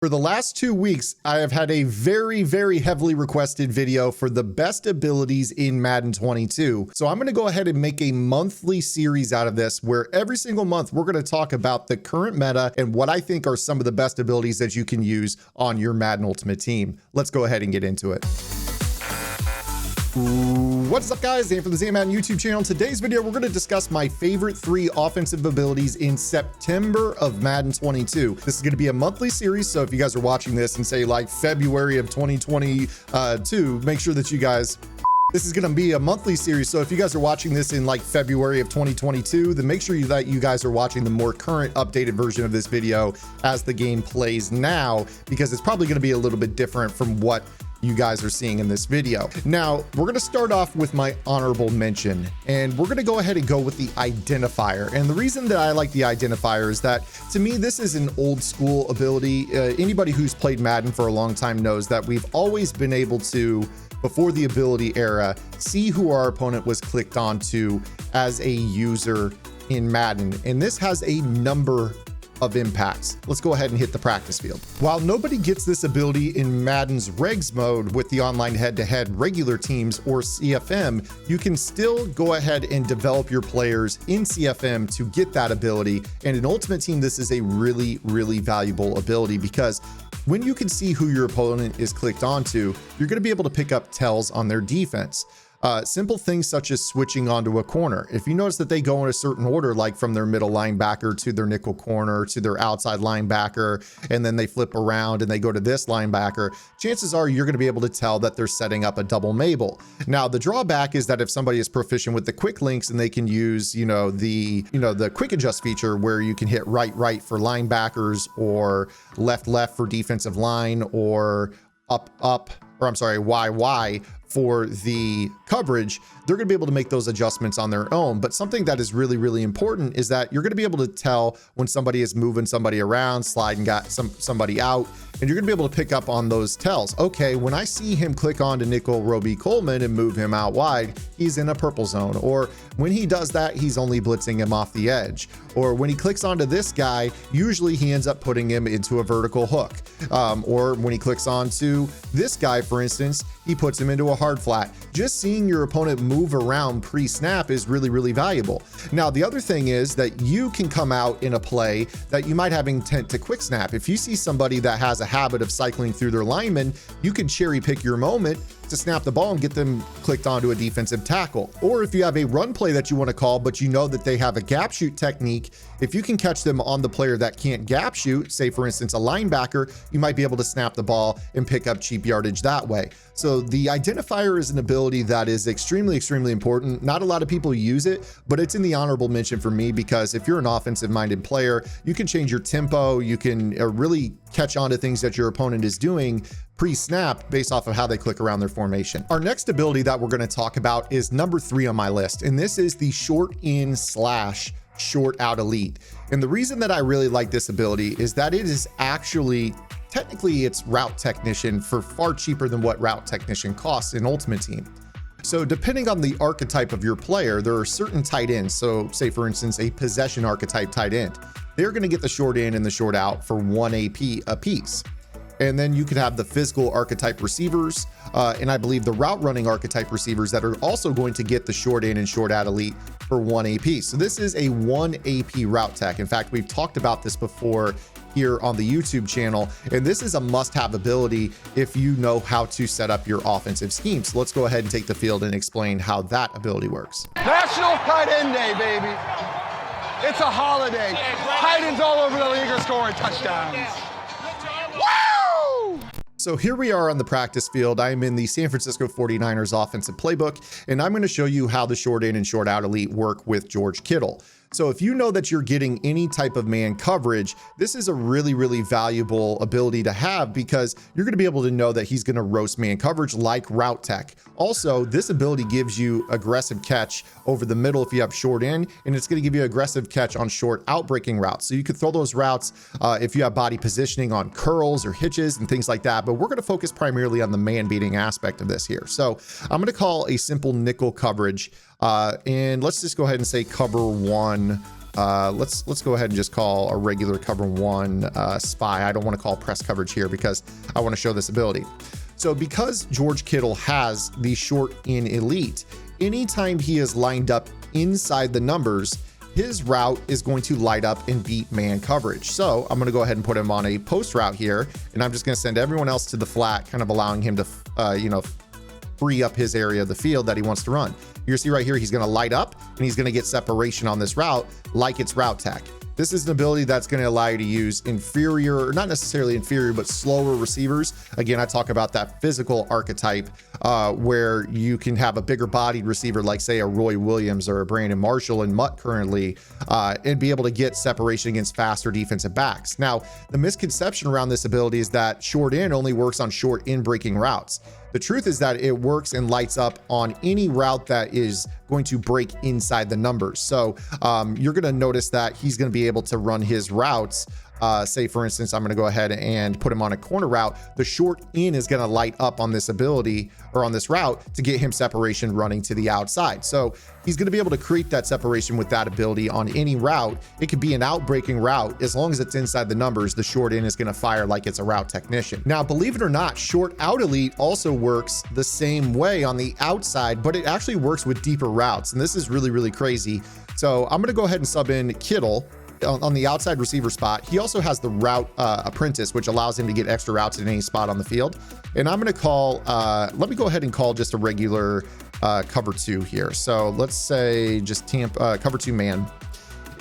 For the last 2 weeks, I have had a very heavily requested video for the best abilities in Madden 22. So I'm going to go ahead and make a monthly series out of this where every single month we're going to talk about the current meta and what I think are some of the best abilities that you can use on your Madden Ultimate Team. Let's go ahead and get into it. What's up, guys? Dan from the Madden YouTube channel. In today's video, we're going to discuss my favorite 3 offensive abilities in September of Madden 22. This is going to be a monthly series, so if you guys are watching this in say like February of 2022, make sure that you guys... This is going to be a monthly series, so if you guys are watching this in like February of 2022, then make sure that you guys are watching the more current updated version of this video as the game plays now, because it's probably going to be a little bit different from what you guys are seeing in this video. Now, we're going to start off with my honorable mention, and we're going to go ahead and go with the identifier. And the reason that I like the identifier is that, to me, this is an old school ability. Anybody who's played Madden for a long time knows that we've always been able to, before the ability era, see who our opponent was clicked onto as a user in Madden. And this has a number of impacts. Let's go ahead and hit the practice field. While nobody gets this ability in Madden's regs mode with the online head-to-head regular teams or CFM, you can still go ahead and develop your players in CFM to get that ability. And in Ultimate Team, this is a really valuable ability, because when you can see who your opponent is clicked onto, you're going to be able to pick up tells on their defense. Simple things such as switching onto a corner. If you notice that they go in a certain order, like from their middle linebacker to their nickel corner to their outside linebacker, and then they flip around and they go to this linebacker, chances are you're going to be able to tell that they're setting up a double Mabel. Now, the drawback is that if somebody is proficient with the quick links and they can use, the quick adjust feature where you can hit right for linebackers or left for defensive line, or Y for the coverage, they're going to be able to make those adjustments on their own. But something that is really important is that you're going to be able to tell when somebody is moving somebody around, sliding somebody out, and you're going to be able to pick up on those tells. Okay, when I see him click on to nickel Roby Coleman and move him out wide, he's in a purple zone. Or when he does that, he's only blitzing him off the edge. Or when he clicks onto this guy, usually he ends up putting him into a vertical hook. Or when he clicks onto this guy, for instance, he puts him into a hard flat. Just seeing your opponent move around pre-snap is really valuable. Now, the other thing is that you can come out in a play that you might have intent to quick snap. If you see somebody that has a habit of cycling through their linemen, you can cherry pick your moment to snap the ball and get them clicked onto a defensive tackle. Or if you have a run play that you want to call, but you know that they have a gap shoot technique, if you can catch them on the player that can't gap shoot, say for instance a linebacker, you might be able to snap the ball and pick up cheap yardage that way. So the identifier is an ability that is extremely important. Not a lot of people use it, but it's in the honorable mention for me, because if you're an offensive minded player, you can change your tempo, you can really catch on to things that your opponent is doing pre-snap based off of how they click around their formation. Our next ability that we're going to talk about is number 3 on my list, and this is the short in / short out elite. And the reason that I really like this ability is that it is actually, technically it's route technician for far cheaper than what route technician costs in Ultimate Team. So depending on the archetype of your player, there are certain tight ends. So say for instance, a possession archetype tight end, they're going to get the short in and the short out for 1 AP a piece. And then you could have the physical archetype receivers, and I believe the route running archetype receivers that are also going to get the short in and short out elite for 1 AP. So this is a 1 AP route tech. In fact, we've talked about this before here on the YouTube channel, and this is a must-have ability if you know how to set up your offensive scheme. So let's go ahead and take the field and explain how that ability works. National Tight End Day, baby. It's a holiday. Tight ends all over the league are scoring touchdowns. So here we are on the practice field. I am in the San Francisco 49ers offensive playbook, and I'm going to show you how the short in and short out elite work with George Kittle. So if you know that you're getting any type of man coverage, this is a really valuable ability to have, because you're going to be able to know that he's going to roast man coverage like route tech. Also, this ability gives you aggressive catch over the middle if you have short in, and it's going to give you aggressive catch on short outbreaking routes. So you could throw those routes if you have body positioning on curls or hitches and things like that. But we're going to focus primarily on the man beating aspect of this here. So I'm going to call a simple nickel coverage. And let's just go ahead and say cover 1 Let's go ahead and just call a regular cover one spy. I don't want to call press coverage here because I want to show this ability. So because George Kittle has the short in elite, anytime he is lined up inside the numbers, his route is going to light up and beat man coverage. So I'm going to go ahead and put him on a post route here, and I'm just going to send everyone else to the flat, kind of allowing him to, free up his area of the field that he wants to run. You're see right here, he's going to light up and he's going to get separation on this route like it's route tech. This is an ability that's going to allow you to use inferior, or not necessarily inferior, but slower receivers. Again, I talk about that physical archetype where you can have a bigger bodied receiver like say a Roy Williams or a Brandon Marshall and Mutt currently, and be able to get separation against faster defensive backs. Now, the misconception around this ability is that short in only works on short in breaking routes. The truth is that it works and lights up on any route that is going to break inside the numbers. So you're going to notice that he's going to be able to run his routes. Say, for instance, I'm going to go ahead and put him on a corner route. The short in is going to light up on this ability or on this route to get him separation running to the outside. So he's going to be able to create that separation with that ability on any route. It could be an out-breaking route. As long as it's inside the numbers, the short in is going to fire like it's a route technician. Now, believe it or not, short out elite also works the same way on the outside, but it actually works with deeper routes. And this is really, really crazy. So I'm going to go ahead and sub in Kittle on the outside receiver spot. He also has the route apprentice, which allows him to get extra routes at any spot on the field. And I'm going to call, let me go ahead and call just a regular cover two here. So let's say just cover two man.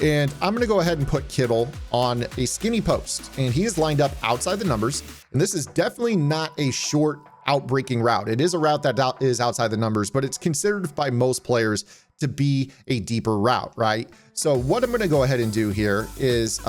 And I'm going to go ahead and put Kittle on a skinny post, and he is lined up outside the numbers. And this is definitely not a short outbreaking route. It is a route that is outside the numbers, but it's considered by most players to be a deeper route, right? So what I'm going to go ahead and do here is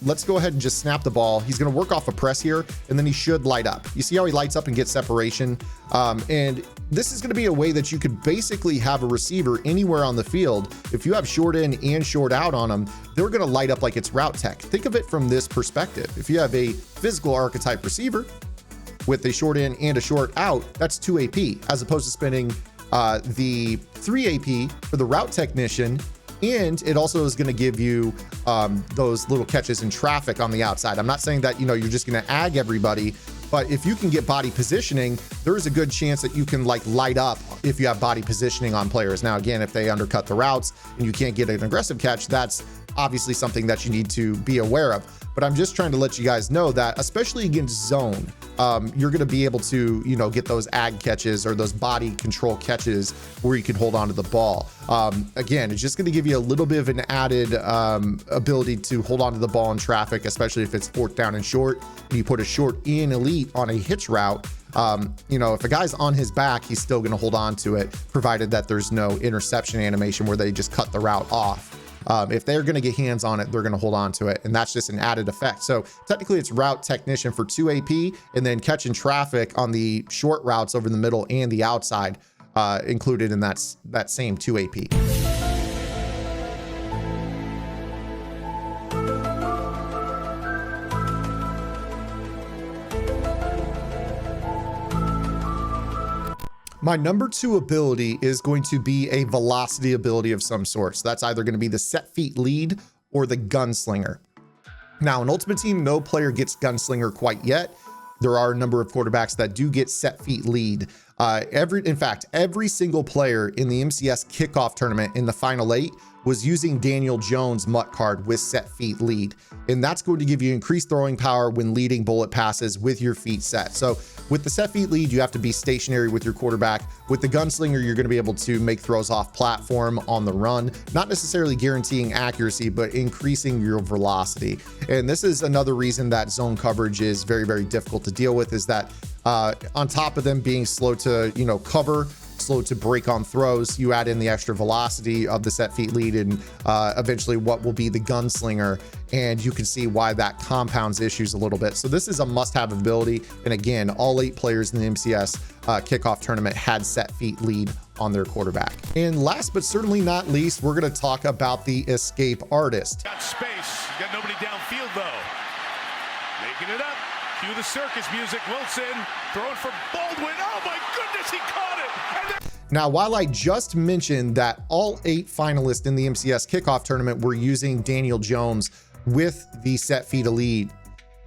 let's go ahead and just snap the ball. He's going to work off a press here, and then he should light up. You see how he lights up and gets separation? And this is going to be a way that you could basically have a receiver anywhere on the field. If you have short in and short out on them, they're going to light up like it's route tech. Think of it from this perspective. If you have a physical archetype receiver with a short in and a short out, that's 2 AP, as opposed to spending the 3 AP for the route technician. And it also is going to give you those little catches in traffic on the outside. I'm not saying that, you're just going to ag everybody, but if you can get body positioning, there is a good chance that you can light up if you have body positioning on players. Now, again, if they undercut the routes and you can't get an aggressive catch, that's obviously something that you need to be aware of. But I'm just trying to let you guys know that, especially against zone, you're going to be able to, get those ag catches or those body control catches where you can hold on to the ball. Again, it's just going to give you a little bit of an added ability to hold on to the ball in traffic, especially if it's fourth down and short, and you put a short in elite on a hitch route. If a guy's on his back, he's still going to hold on to it, provided that there's no interception animation where they just cut the route off. If they're going to get hands on it, they're going to hold on to it. And that's just an added effect. So technically it's route technician for 2 AP, and then catching traffic on the short routes over the middle and the outside included in that same 2 AP. My number 2 ability is going to be a velocity ability of some sort. So that's either going to be the set feet lead or the gunslinger. Now, in Ultimate Team, no player gets gunslinger quite yet. There are a number of quarterbacks that do get set feet lead. In fact, every single player in the MCS kickoff tournament in the final 8 was using Daniel Jones' MUT card with set feet lead. And that's going to give you increased throwing power when leading bullet passes with your feet set. So with the set feet lead, you have to be stationary with your quarterback. With the gunslinger, you're going to be able to make throws off platform on the run, not necessarily guaranteeing accuracy, but increasing your velocity. And this is another reason that zone coverage is very, very difficult to deal with, is that on top of them being slow to, cover, slow to break on throws, you add in the extra velocity of the set feet lead and eventually what will be the gunslinger, and you can see why that compounds issues a little bit. So this is a must-have ability, and again, all 8 players in the MCS kickoff tournament had set feet lead on their quarterback. And last but certainly not least, we're going to talk about the escape artist. Got space, got nobody downfield though. Making it up. Cue the circus music. Wilson throwing for Baldwin. Oh my goodness, he caught it. Now, while I just mentioned that all 8 finalists in the MCS kickoff tournament were using Daniel Jones with the set feet elite,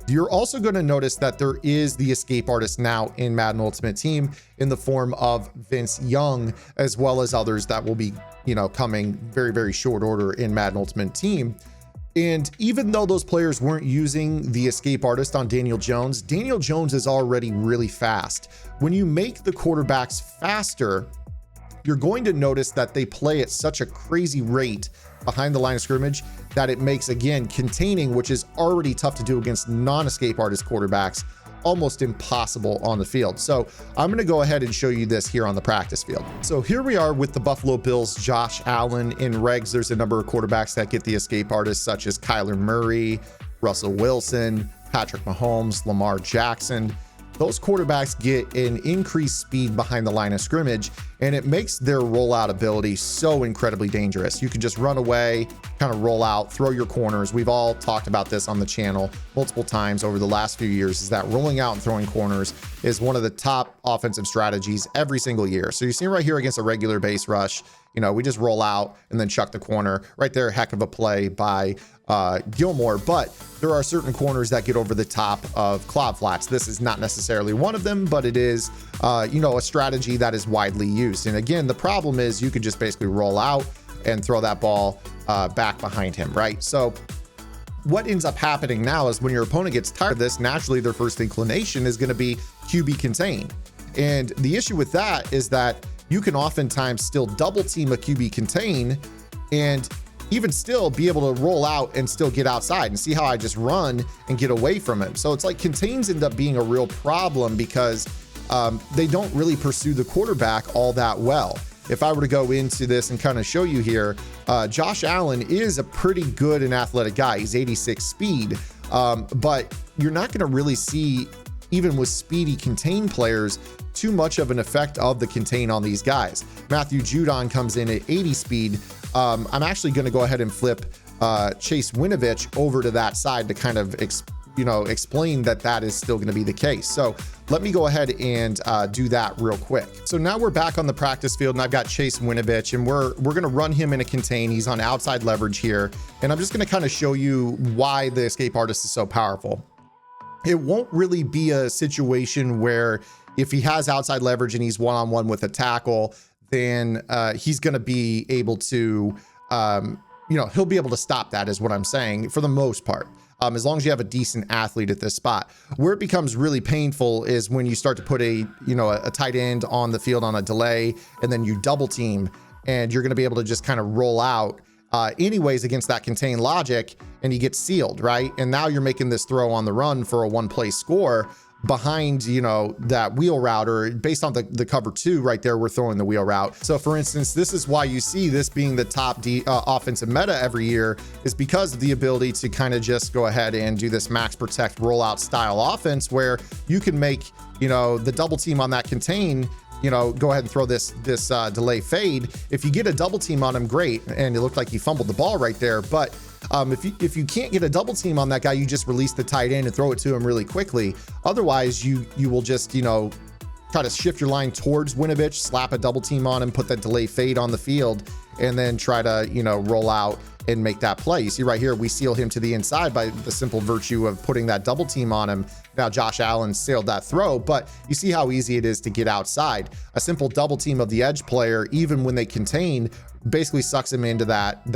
you're also going to notice that there is the escape artist now in Madden Ultimate Team in the form of Vince Young, as well as others that will be, coming very, very short order in Madden Ultimate Team. And even though those players weren't using the escape artist on Daniel Jones is already really fast. When you make the quarterbacks faster, you're going to notice that they play at such a crazy rate behind the line of scrimmage that it makes, again, containing, which is already tough to do against non-escape artist quarterbacks, almost impossible on the field. So I'm going to go ahead and show you this here on the practice field. So here we are with the Buffalo Bills, Josh Allen. In regs, there's a number of quarterbacks that get the escape artists, such as Kyler Murray, Russell Wilson, Patrick Mahomes, Lamar Jackson. Those quarterbacks get an increased speed behind the line of scrimmage, and it makes their rollout ability so incredibly dangerous. You can just run away, kind of roll out, throw your corners. We've all talked about this on the channel multiple times over the last few years, is that rolling out and throwing corners is one of the top offensive strategies every single year. So you see right here against a regular base rush, we just roll out and then chuck the corner right there. Heck of a play by Gilmore, but there are certain corners that get over the top of cloud flats. This is not necessarily one of them, but it is, a strategy that is widely used. And again, the problem is you could just basically roll out and throw that ball back behind him, right? So what ends up happening now is when your opponent gets tired of this, naturally their first inclination is going to be QB contain. And the issue with that is that you can oftentimes still double team a QB contain and even still be able to roll out and still get outside, and see how I just run and get away from him. So it's like contains end up being a real problem because they don't really pursue the quarterback all that well. If I were to go into this and kind of show you here, Josh Allen is a pretty good and athletic guy. He's 86 speed, but you're not going to really see, even with speedy contain players, too much of an effect of the contain on these guys. Matthew Judon comes in at 80 speed. I'm actually going to go ahead and flip Chase Winovich over to that side to kind of explain that is still going to be the case. So let me go ahead and do that real quick. So now we're back on the practice field, and I've got Chase Winovich, and we're going to run him in a contain. He's on outside leverage here, and I'm just going to kind of show you why the escape artist is so powerful. It won't really be a situation where if he has outside leverage and he's one-on-one with a tackle, then he's going to be able to, he'll be able to stop that, is what I'm saying, for the most part, as long as you have a decent athlete at this spot. Where it becomes really painful is when you start to put a tight end on the field on a delay, and then you double team, and you're going to be able to just kind of roll out anyways against that contain logic, and he gets sealed, right? And now you're making this throw on the run for a one-play score behind, that wheel route, or based on the cover 2 right there, we're throwing the wheel route. So for instance, this is why you see this being the top offensive meta every year, is because of the ability to kind of just go ahead and do this max protect rollout style offense, where you can make, the double team on that contain, go ahead and throw this delay fade. If you get a double team on him, great. And it looked like he fumbled the ball right there. But if you can't get a double team on that guy, you just release the tight end and throw it to him really quickly. Otherwise, you will just, try to shift your line towards Winovich, slap a double team on him, put that delay fade on the field, and then try to, roll out and make that play. You see right here, we seal him to the inside by the simple virtue of putting that double team on him. Now Josh Allen sailed that throw, but you see how easy it is to get outside. A simple double team of the edge player, even when they contain, basically sucks him into that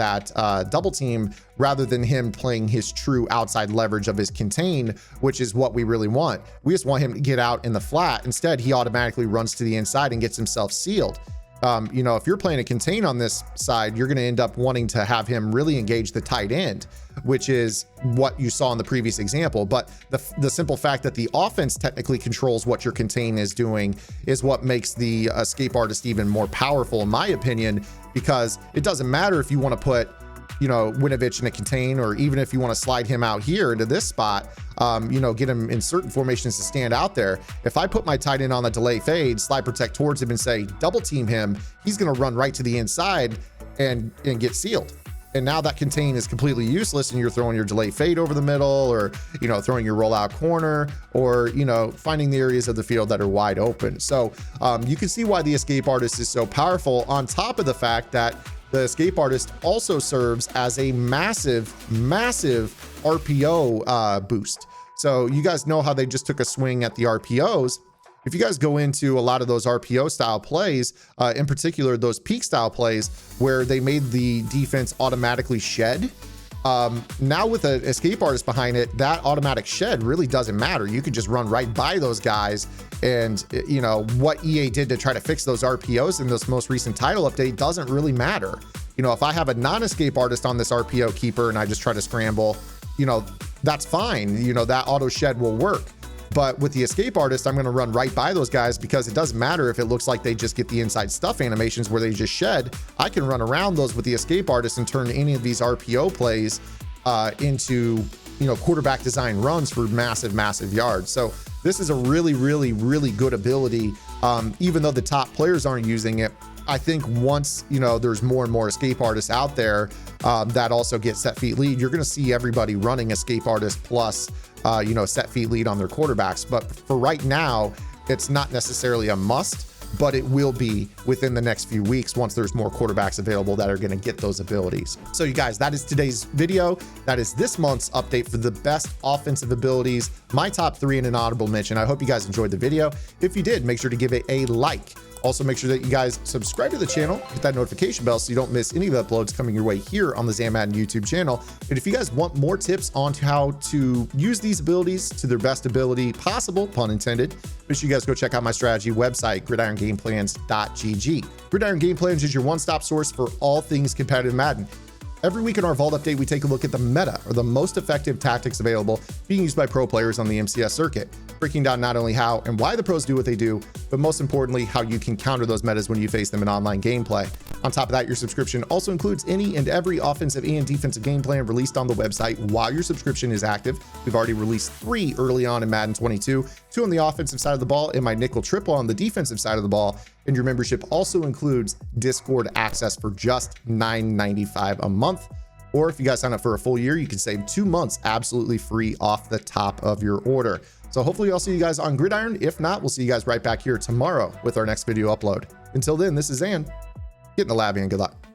double team, rather than him playing his true outside leverage of his contain, which is what we really want. We just want him to get out in the flat. Instead, he automatically runs to the inside and gets himself sealed. If you're playing a contain on this side, you're going to end up wanting to have him really engage the tight end, which is what you saw in the previous example. But the simple fact that the offense technically controls what your contain is doing is what makes the escape artist even more powerful, in my opinion, because it doesn't matter if you want to put, Winovich in a contain, or even if you want to slide him out here into this spot, get him in certain formations to stand out there. If I put my tight end on the delay fade, slide protect towards him and say double team him, he's going to run right to the inside and get sealed. And now that contain is completely useless and you're throwing your delay fade over the middle, or, you know, throwing your rollout corner, or, you know, finding the areas of the field that are wide open. So you can see why the escape artist is so powerful, on top of the fact that the escape artist also serves as a massive RPO boost. So you guys know how they just took a swing at the RPOs. If you guys go into a lot of those RPO style plays, in particular, those peak style plays where they made the defense automatically shed, now with an escape artist behind it, that automatic shed really doesn't matter. You could just run right by those guys. And, you know, what EA did to try to fix those RPOs in this most recent title update doesn't really matter. You know, if I have a non-escape artist on this RPO keeper and I just try to scramble, you know, that's fine. You know, that auto shed will work. But with the escape artist, I'm going to run right by those guys, because it doesn't matter if it looks like they just get the inside stuff animations where they just shed. I can run around those with the escape artist and turn any of these RPO plays into, you know, quarterback design runs for massive yards. So this is a really good ability. Even though the top players aren't using it, I think once, you know, there's more and more escape artists out there that also get set feet lead, you're going to see everybody running escape artist plus, you know, set feet lead on their quarterbacks. But for right now, it's not necessarily a must, but it will be within the next few weeks once there's more quarterbacks available that are going to get those abilities. So you guys, that is today's video. That is this month's update for the best offensive abilities, my top 3 and an honorable mention. I hope you guys enjoyed the video. If you did, make sure to give it a like. Also, make sure that you guys subscribe to the channel, hit that notification bell so you don't miss any of the uploads coming your way here on the Zan Madden YouTube channel. And if you guys want more tips on how to use these abilities to their best ability possible, pun intended, make sure you guys go check out my strategy website, gridirongameplans.gg. Gridiron Game Plans is your one-stop source for all things competitive Madden. Every week in our Vault Update, we take a look at the meta, or the most effective tactics available being used by pro players on the MCS circuit, breaking down not only how and why the pros do what they do, but most importantly, how you can counter those metas when you face them in online gameplay. On top of that, your subscription also includes any and every offensive and defensive game plan released on the website while your subscription is active. We've already released 3 early on in Madden 22, 2 on the offensive side of the ball, and my nickel triple on the defensive side of the ball. And your membership also includes Discord access for just $9.95 a month. Or if you guys sign up for a full year, you can save 2 months absolutely free off the top of your order. So hopefully I'll see you guys on Gridiron. If not, we'll see you guys right back here tomorrow with our next video upload. Until then, this is Zan. Get in the lab and good luck.